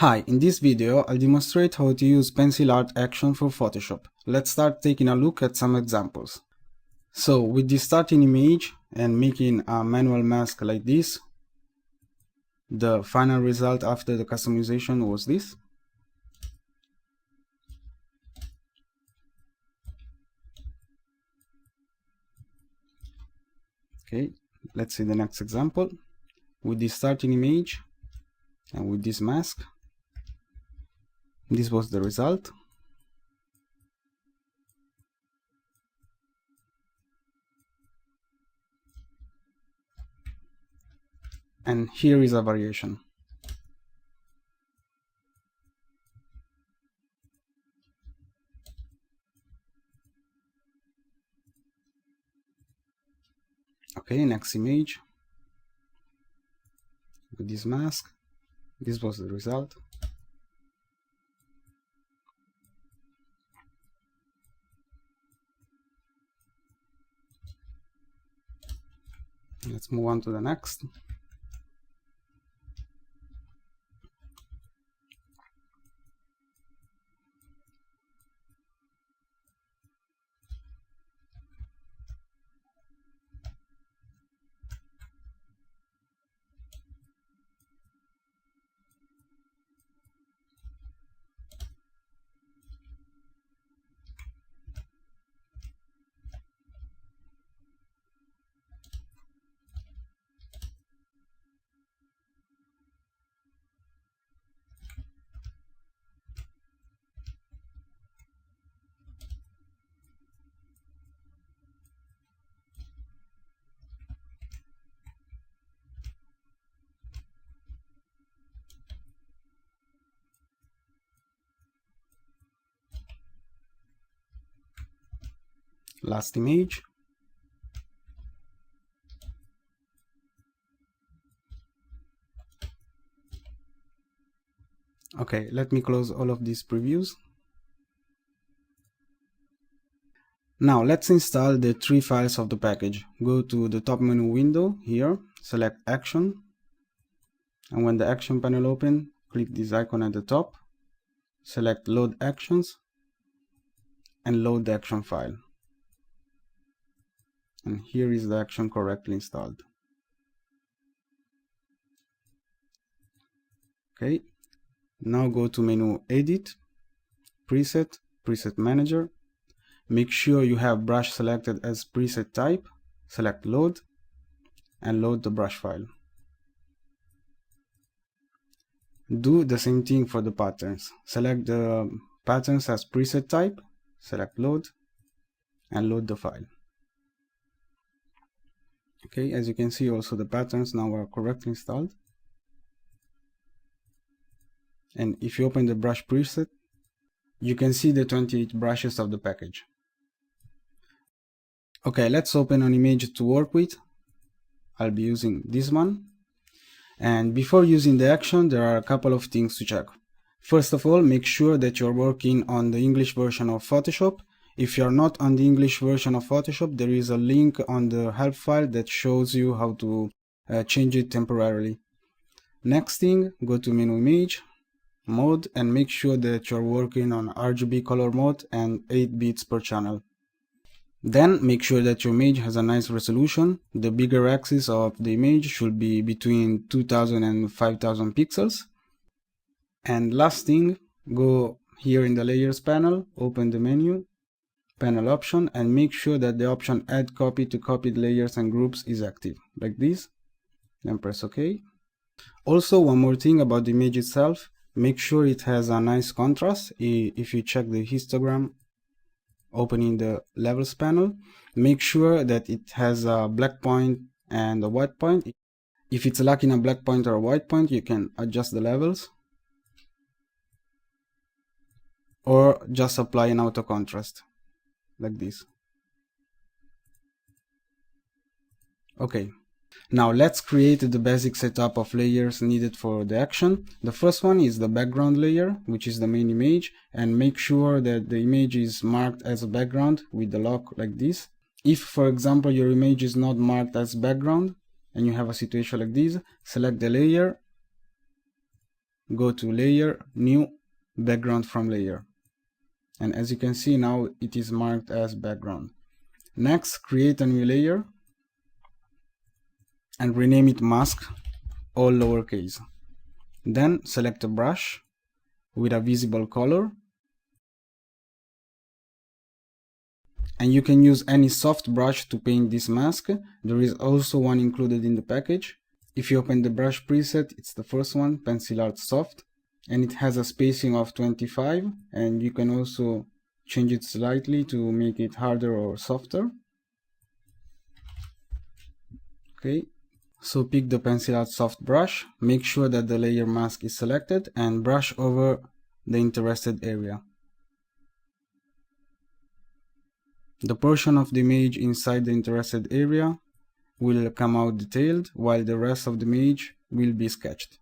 Hi, in this video I'll demonstrate how to use pencil art action for Photoshop. Let's start taking a look at some examples. So with the starting image and making a manual mask like this, the final result after the customization was this. Okay, let's see the next example. With the starting image and with this mask, this was the result. And here is a variation. Okay, next image. With this mask, this was the result. Let's move on to the next. Last image. Okay, let me close all of these previews. Now let's install the 3 files of the package. Go to the top menu window here, select Action, and when the Action panel opens, click this icon at the top, select Load Actions, and load the action file. And here is the action correctly installed. Okay, now go to menu Edit, Preset, Preset Manager. Make sure you have brush selected as preset type, select Load, and load the brush file. Do the same thing for the patterns. Select the patterns as preset type, select Load, and load the file. Okay, as you can see, also the patterns now are correctly installed. And if you open the brush preset, you can see the 28 brushes of the package. Okay, let's open an image to work with. I'll be using this one. And before using the action, there are a couple of things to check. First of all, make sure that you're working on the English version of Photoshop. If you're not on the English version of Photoshop, there is a link on the help file that shows you how to change it temporarily. Next thing, go to menu image, mode, and make sure that you're working on RGB color mode and 8 bits per channel. Then make sure that your image has a nice resolution. The bigger axis of the image should be between 2000 and 5000 pixels. And last thing, go here in the layers panel, open the menu, panel option, and make sure that the option add copy to copied layers and groups is active, like this. Then press OK. Also, one more thing about the image itself, make sure it has a nice contrast. If you check the histogram, opening the levels panel, make sure that it has a black point and a white point. If it's lacking a black point or a white point, you can adjust the levels or just apply an auto contrast like this. Okay, now let's create the basic setup of layers needed for the action. The first one is the background layer, which is the main image, and make sure that the image is marked as a background with the lock like this. If, for example, your image is not marked as background and you have a situation like this, select the layer go to layer, new, background from layer. And as you can see now it is marked as background. Next, create a new layer and rename it mask, all lowercase. Then select a brush with a visible color, and you can use any soft brush to paint this mask. There is also one included in the package. If you open the brush preset, it's the first one, Pencil Art Soft, and it has a spacing of 25, and you can also change it slightly to make it harder or softer. Okay, so pick the Pencil Art Soft brush, make sure that the layer mask is selected, and brush over the interested area. The portion of the image inside the interested area will come out detailed, while the rest of the image will be sketched.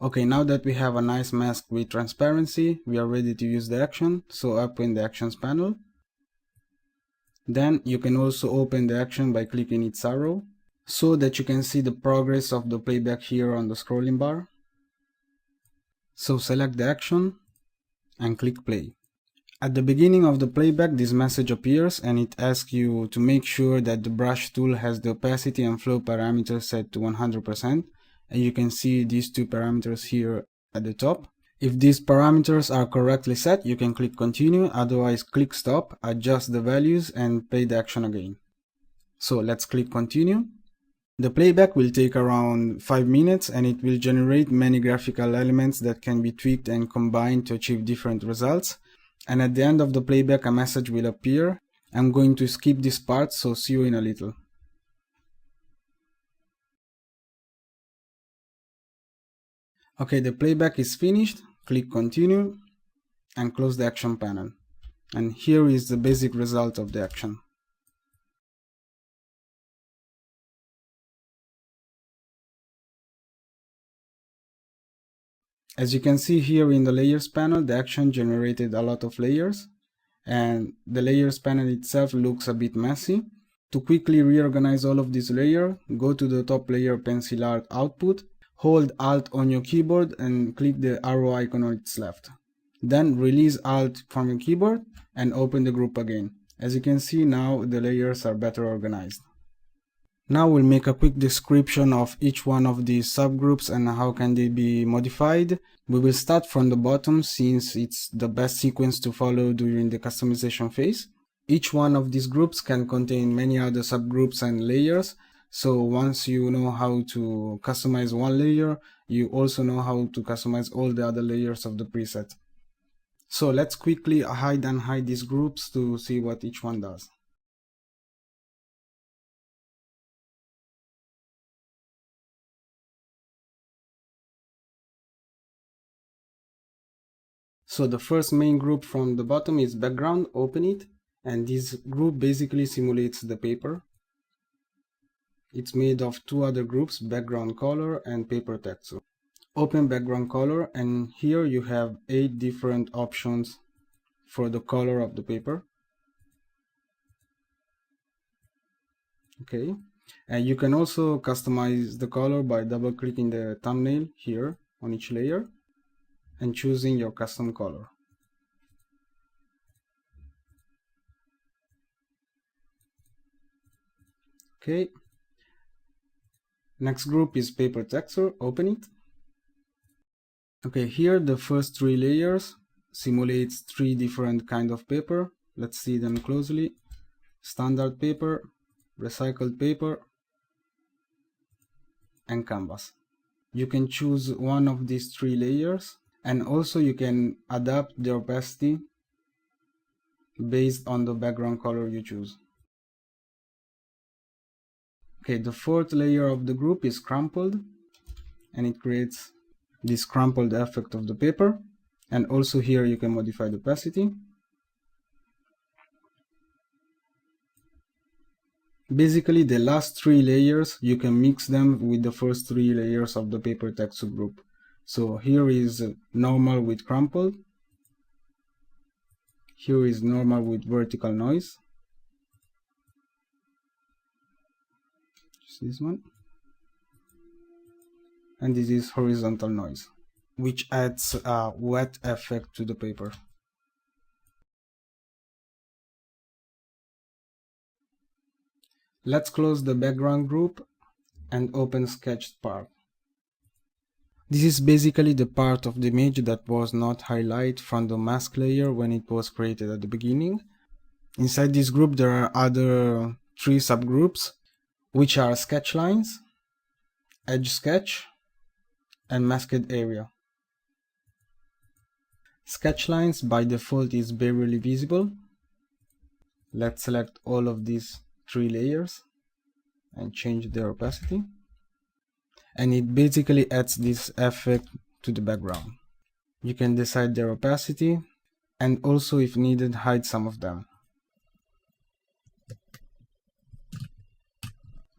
Okay, now that we have a nice mask with transparency, we are ready to use the action, so open the Actions panel. Then you can also open the action by clicking its arrow, so that you can see the progress of the playback here on the scrolling bar. So select the action and click play. At the beginning of the playback, this message appears and it asks you to make sure that the brush tool has the opacity and flow parameters set to 100%, and you can see these two parameters here at the top. If these parameters are correctly set, you can click continue, otherwise click stop, adjust the values and play the action again. So let's click continue. The playback will take around 5 minutes and it will generate many graphical elements that can be tweaked and combined to achieve different results. And at the end of the playback a message will appear. I'm going to skip this part, so see you in a little. Okay, the playback is finished. Click continue and close the action panel. And here is the basic result of the action. As you can see here in the layers panel, the action generated a lot of layers, and the layers panel itself looks a bit messy. To quickly reorganize all of these layers, go to the top layer Pencil Art output, hold Alt on your keyboard and click the arrow icon on its left. Then release Alt from your keyboard and open the group again. As you can see now the layers are better organized. Now we'll make a quick description of each one of these subgroups and how can they be modified. We will start from the bottom since it's the best sequence to follow during the customization phase. Each one of these groups can contain many other subgroups and layers, so once you know how to customize one layer, you also know how to customize all the other layers of the preset. So let's quickly hide and hide these groups to see what each one does. So the first main group from the bottom is background, open it, and this group basically simulates the paper. It's made of two other groups, background color and paper texture. Open background color and here you have 8 different options for the color of the paper. Okay, and you can also customize the color by double clicking the thumbnail here on each layer and choosing your custom color. Okay, next group is paper texture, open it. Okay, here the first 3 layers simulates 3 different kind of paper. Let's see them closely. Standard paper, recycled paper, and canvas. You can choose one of these 3 layers, and also you can adapt the opacity based on the background color you choose. Okay, the 4th layer of the group is crumpled, and it creates this crumpled effect of the paper, and also here you can modify the opacity. Basically the last 3 layers you can mix them with the first 3 layers of the paper texture group. So here is normal with crumpled, here is normal with vertical noise, just this one, and this is horizontal noise. which adds a wet effect to the paper. Let's close the background group and open sketched part. This is basically the part of the image that was not highlighted from the mask layer when it was created at the beginning. Inside this group there are other 3 subgroups, which are sketch lines, edge sketch, and masked area. Sketch lines by default is barely visible. Let's select all of these 3 layers and change their opacity. And it basically adds this effect to the background. You can decide their opacity and also, if needed, hide some of them.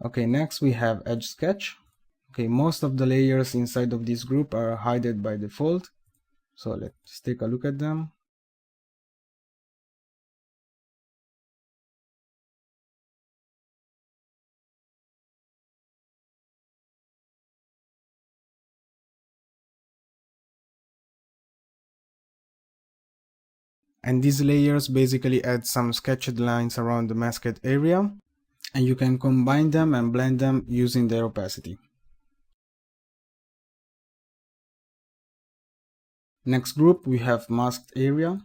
Okay, next we have edge sketch. Okay, most of the layers inside of this group are hidden by default. So let's take a look at them. And these layers basically add some sketched lines around the masked area, and you can combine them and blend them using their opacity. Next group we have masked area,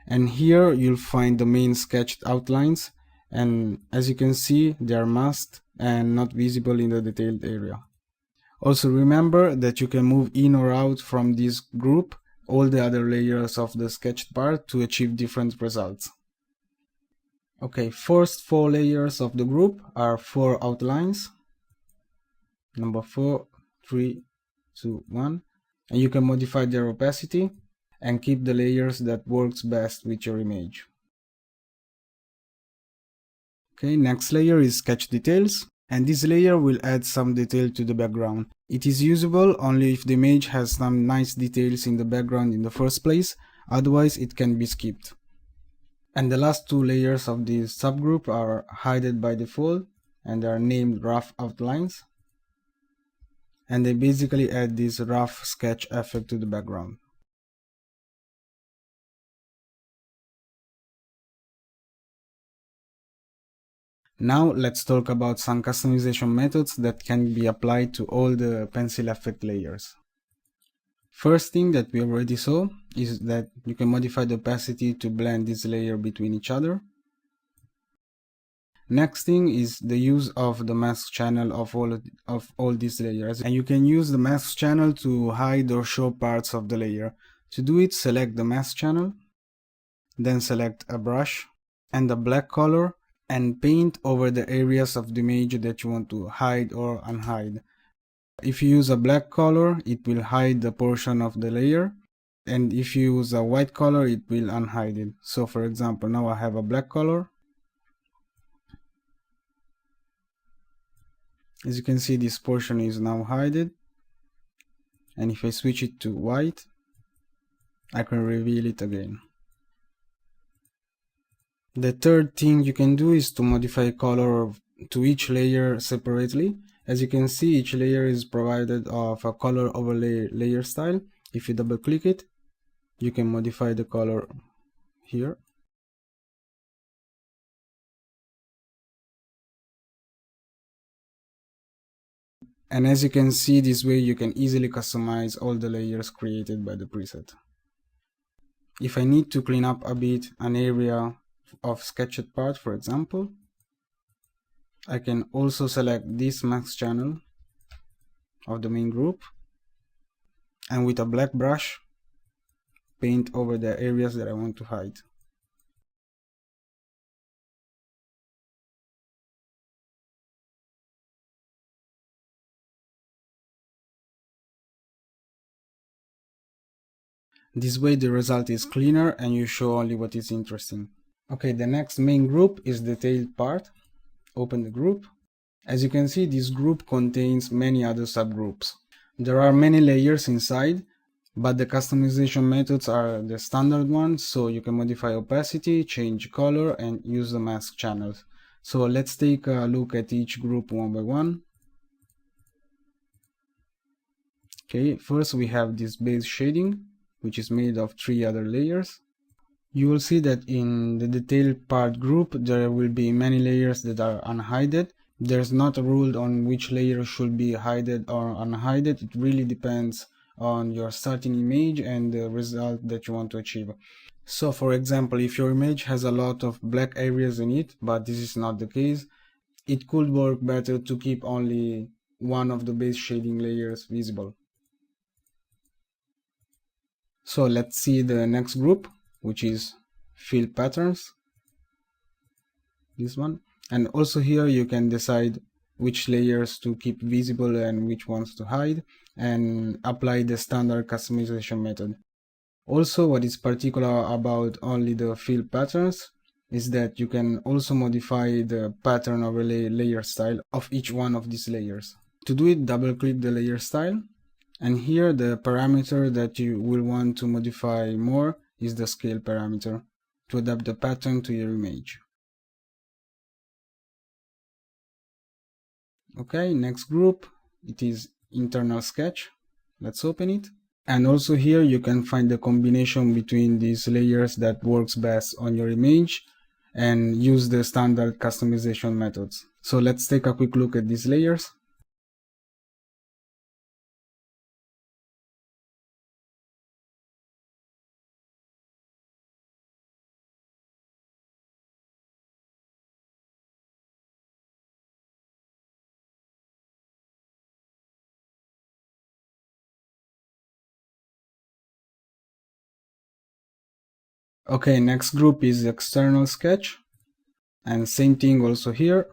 and here you'll find the main sketched outlines, and as you can see they are masked and not visible in the detailed area. Also remember that you can move in or out from this group all the other layers of the sketched part to achieve different results. Okay, first 4 layers of the group are 4 outlines. Number 4, 3, 2, 1. And you can modify their opacity and keep the layers that works best with your image. Okay, next layer is sketch details, and this layer will add some detail to the background. It is usable only if the image has some nice details in the background in the first place, otherwise it can be skipped. And the last 2 layers of this subgroup are hidden by default, and they are named rough outlines. And they basically add this rough sketch effect to the background. Now let's talk about some customization methods that can be applied to all the pencil effect layers. First thing that we already saw is that you can modify the opacity to blend this layer between each other. Next thing is the use of the mask channel of all these layers, and you can use the mask channel to hide or show parts of the layer. To do it, select the mask channel, then select a brush and a black color, and paint over the areas of the image that you want to hide or unhide. If you use a black color, it will hide the portion of the layer, and if you use a white color, it will unhide it. So for example, now I have a black color. As you can see, this portion is now hidden, and if I switch it to white, I can reveal it again. The third thing you can do is to modify color to each layer separately. As you can see, each layer is provided of a color overlay layer style. If you double click it, you can modify the color here. And as you can see, this way you can easily customize all the layers created by the preset. If I need to clean up a bit an area of sketched part, for example, I can also select this mask channel of the main group, and with a black brush paint over the areas that I want to hide. This way the result is cleaner and you show only what is interesting. Okay, the next main group is the tail part. Open the group. As you can see, this group contains many other subgroups. There are many layers inside, but the customization methods are the standard ones, so you can modify opacity, change color, and use the mask channels. So let's take a look at each group one by one. Okay, first we have this base shading, which is made of 3 other layers. You will see that in the detailed part group there will be many layers that are unhided. There's not a rule on which layer should be hidden or unhidden. It really depends on your starting image and the result that you want to achieve. So for example, if your image has a lot of black areas in it, but this is not the case, it could work better to keep only one of the base shading layers visible. So let's see the next group, which is fill patterns, this one. And also here you can decide which layers to keep visible and which ones to hide, and apply the standard customization method. Also, what is particular about only the fill patterns is that you can also modify the pattern overlay layer style of each one of these layers. To do it, double click the layer style, and here the parameter that you will want to modify more is the scale parameter to adapt the pattern to your image. Okay, next group, it is internal sketch. Let's open it. And also here you can find the combination between these layers that works best on your image and use the standard customization methods. So let's take a quick look at these layers. Okay, next group is external sketch, and same thing also here.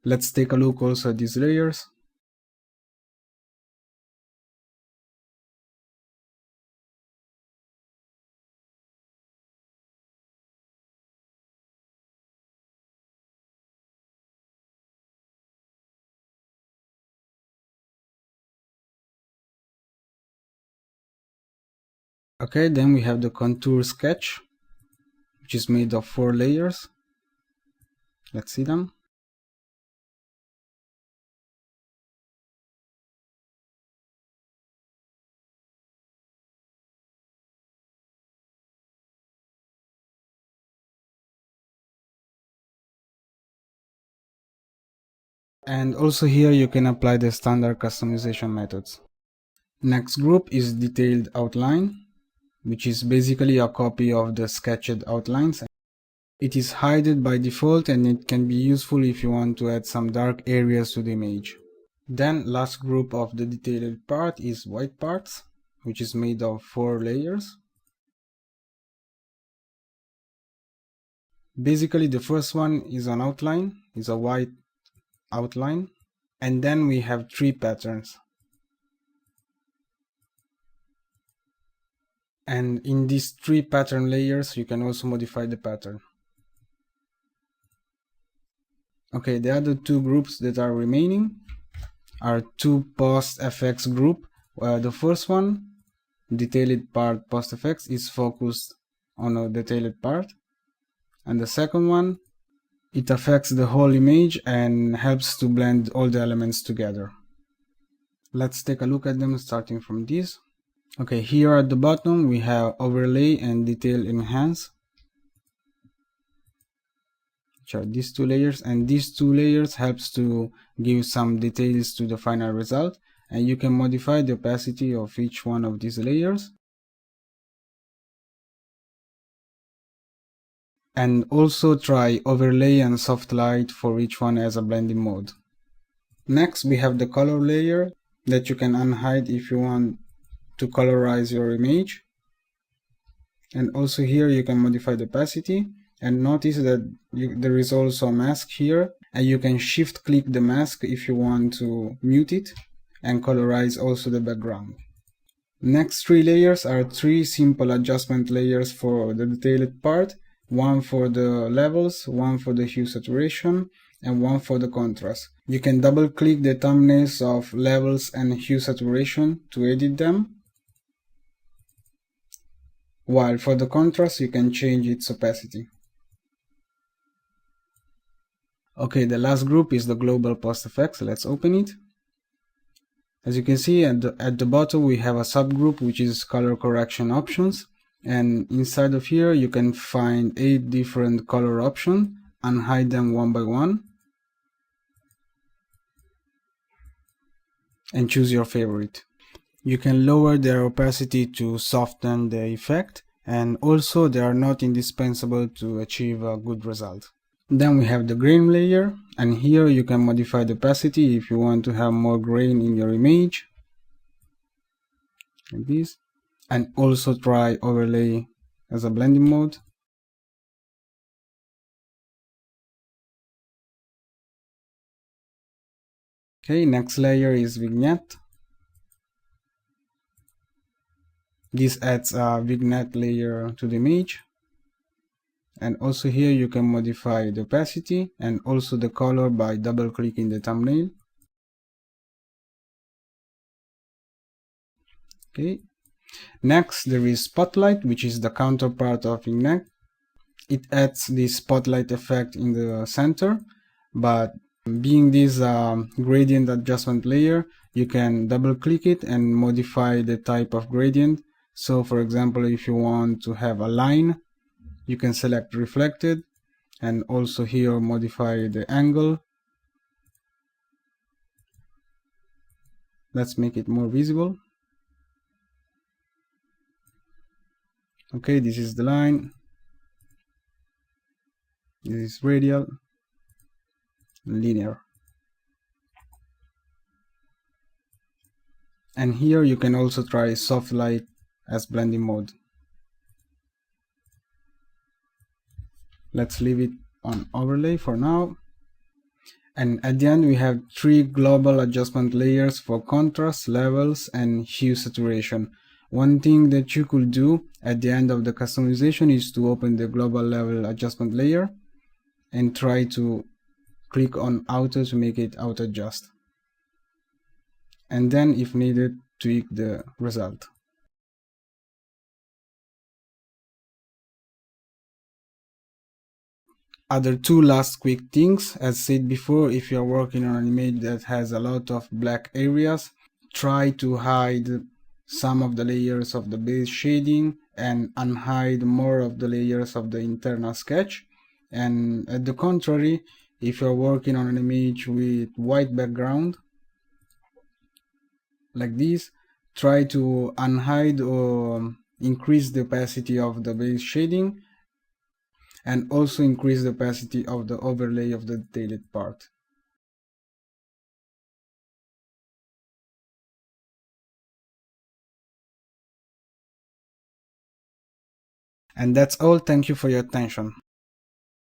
Let's take a look also at these layers. Okay, then we have the contour sketch, which is made of 4 layers. Let's see them. And also here you can apply the standard customization methods. Next group is detailed outline, which is basically a copy of the sketched outlines. It is hidden by default and it can be useful if you want to add some dark areas to the image. Then last group of the detailed part is white parts, which is made of 4 layers. Basically the first one is an outline, is a white outline, and then we have 3 patterns. And in these 3 pattern layers you can also modify the pattern. Okay, the other 2 groups that are remaining are 2 post effects group. The first one, detailed part post effects, is focused on a detailed part, and the second one, it affects the whole image and helps to blend all the elements together. Let's take a look at them, starting from this. Okay, here at the bottom we have overlay and detail enhance, which are these 2 layers, and these 2 layers helps to give some details to the final result, and you can modify the opacity of each one of these layers, and also try overlay and soft light for each one as a blending mode. Next we have the color layer that you can unhide if you want to colorize your image, and also here you can modify the opacity. And notice that there is also a mask here, and you can shift click the mask if you want to mute it and colorize also the background. Next 3 layers are 3 simple adjustment layers for the detailed part, one for the levels, one for the hue saturation, and one for the contrast. You can double click the thumbnails of levels and hue saturation to edit them, while for the contrast you can change its opacity. Okay, the last group is the global post effects. Let's open it. As you can see at the bottom we have a subgroup which is color correction options, and inside of here you can find 8 different color options and hide them one by one and choose your favorite. You can lower their opacity to soften the effect, and also they are not indispensable to achieve a good result. Then we have the grain layer, and here you can modify the opacity if you want to have more grain in your image, like this, and also try overlay as a blending mode. Okay, next layer is vignette. This adds a vignette layer to the image, and also here you can modify the opacity and also the color by double clicking the thumbnail. Okay, next there is spotlight, which is the counterpart of vignette. It adds the spotlight effect in the center, but being this gradient adjustment layer, you can double click it and modify the type of gradient. So for example, if you want to have a line, you can select reflected, and also here modify the angle. Let's make it more visible. Okay, this is the line, this is radial, linear. And here you can also try soft light as blending mode. Let's leave it on overlay for now. And at the end we have 3 global adjustment layers for contrast, levels, and hue saturation. One thing that you could do at the end of the customization is to open the global level adjustment layer and try to click on auto to make it auto adjust, and then if needed tweak the result. Other 2 last quick things. As said before, if you are working on an image that has a lot of black areas, try to hide some of the layers of the base shading and unhide more of the layers of the internal sketch. And at the contrary, if you're working on an image with white background like this, try to unhide or increase the opacity of the base shading, and also increase the opacity of the overlay of the detailed part. And that's all. Thank you for your attention.